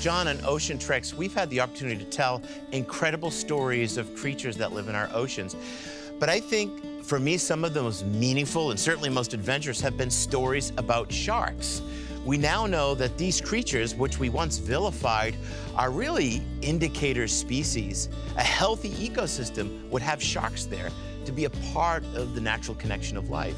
John, on Ocean Treks, we've had the opportunity to tell incredible stories of creatures that live in our oceans. But I think, for me, some of the most meaningful and certainly most adventurous have been stories about sharks. We now know that these creatures, which we once vilified, are really indicator species. A healthy ecosystem would have sharks there to be a part of the natural connection of life.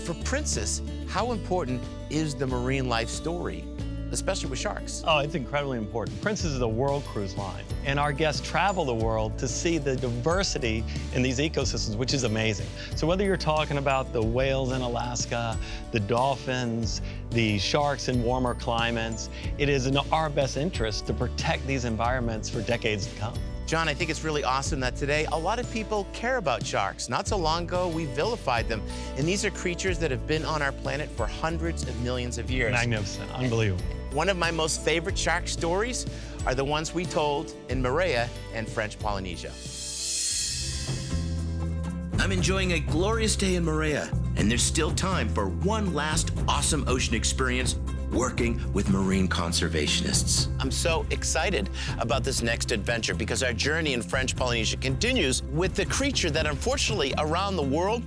For Princess, how important is the marine life story, especially with sharks? Oh, it's incredibly important. Princess is a world cruise line, and our guests travel the world to see the diversity in these ecosystems, which is amazing. So whether you're talking about the whales in Alaska, the dolphins, the sharks in warmer climates, it is in our best interest to protect these environments for decades to come. John, I think it's really awesome that today a lot of people care about sharks. Not so long ago, we vilified them, and these are creatures that have been on our planet for hundreds of millions of years. Magnificent, unbelievable. One of my most favorite shark stories are the ones we told in Moorea and French Polynesia. I'm enjoying a glorious day in Moorea, and there's still time for one last awesome ocean experience working with marine conservationists. I'm so excited about this next adventure because our journey in French Polynesia continues with the creature that unfortunately around the world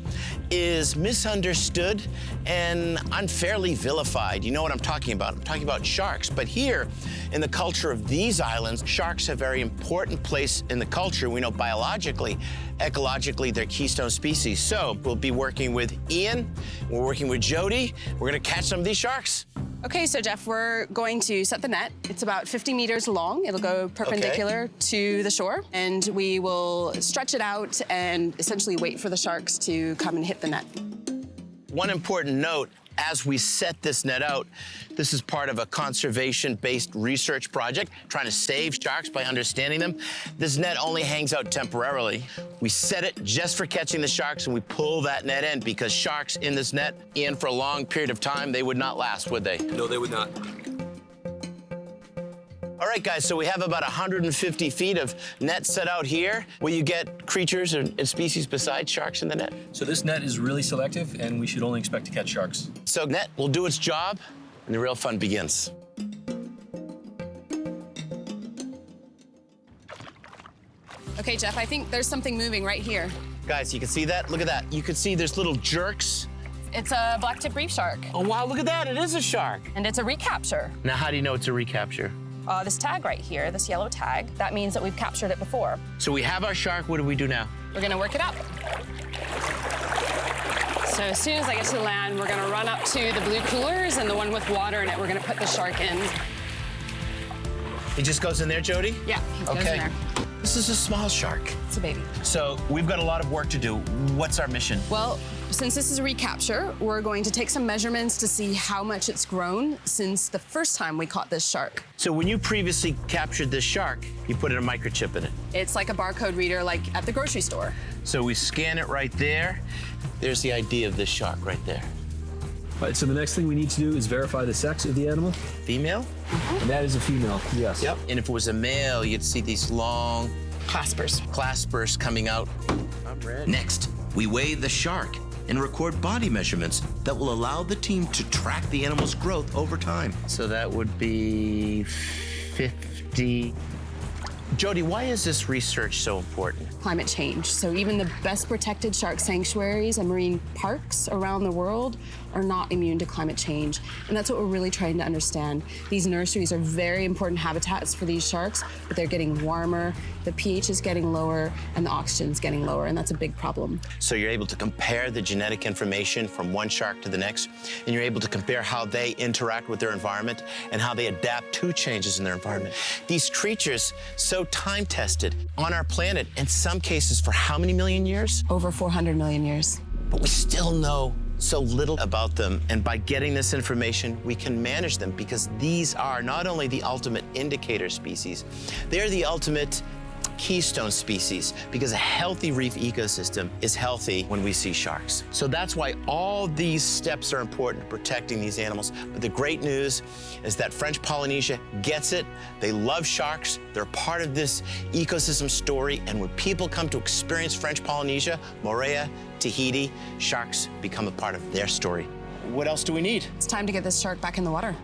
is misunderstood and unfairly vilified. You know what I'm talking about. I'm talking about sharks. But here in the culture of these islands, sharks have a very important place in the culture. We know biologically, ecologically, they're keystone species. So we'll be working with Ian, we're working with Jody. We're gonna catch some of these sharks. Okay, so Jeff, we're going to set the net. It's about 50 meters long. It'll go perpendicular to the shore, and we will stretch it out and essentially wait for the sharks to come and hit the net. One important note, as we set this net out, this is part of a conservation-based research project, trying to save sharks by understanding them. This net only hangs out temporarily. We set it just for catching the sharks, and we pull that net in because sharks in this net, in for a long period of time, they would not last, would they? No, they would not. All right, guys, so we have about 150 feet of net set out here. Will you get creatures and species besides sharks in the net? So this net is really selective, and we should only expect to catch sharks. So net will do its job, and the real fun begins. Okay, Jeff, I think there's something moving right here. Guys, you can see that? Look at that. You can see there's little jerks. It's a black-tip reef shark. Oh, wow, look at that. It is a shark. And it's a recapture. Now, how do you know it's a recapture? This tag right here, this yellow tag, that means that we've captured it before. So we have our shark. What do we do now? We're gonna work it up. So as soon as I get to land, we're gonna run up to the blue coolers and the one with water in it, we're gonna put the shark in. He just goes in there, Jody? Yeah, he goes in there. This is a small shark. It's a baby. So we've got a lot of work to do. What's our mission? Well, since this is a recapture, we're going to take some measurements to see how much it's grown since the first time we caught this shark. So when you previously captured this shark, you put in a microchip in it. It's like a barcode reader, like at the grocery store. So we scan it right there. There's the ID of this shark right there. All right, so the next thing we need to do is verify the sex of the animal. Female? And that is a female, yes. Yep. And if it was a male, you'd see these long Claspers coming out. I'm ready. Next, we weigh the shark and record body measurements that will allow the team to track the animal's growth over time. So that would be 50. Jody, why is this research so important? Climate change. So even the best protected shark sanctuaries and marine parks around the world are not immune to climate change. And that's what we're really trying to understand. These nurseries are very important habitats for these sharks, but they're getting warmer, the pH is getting lower, and the oxygen's getting lower, and that's a big problem. So you're able to compare the genetic information from one shark to the next, and you're able to compare how they interact with their environment and how they adapt to changes in their environment. These creatures, so time-tested on our planet, in some cases for how many million years? Over 400 million years. But we still know so little about them, and by getting this information, we can manage them because these are not only the ultimate indicator species, they're the ultimate keystone species because a healthy reef ecosystem is healthy when we see sharks. So that's why all these steps are important to protecting these animals. But the great news is that French Polynesia gets it. They love sharks. They're part of this ecosystem story. And when people come to experience French Polynesia, Moorea, Tahiti, sharks become a part of their story. What else do we need? It's time to get this shark back in the water.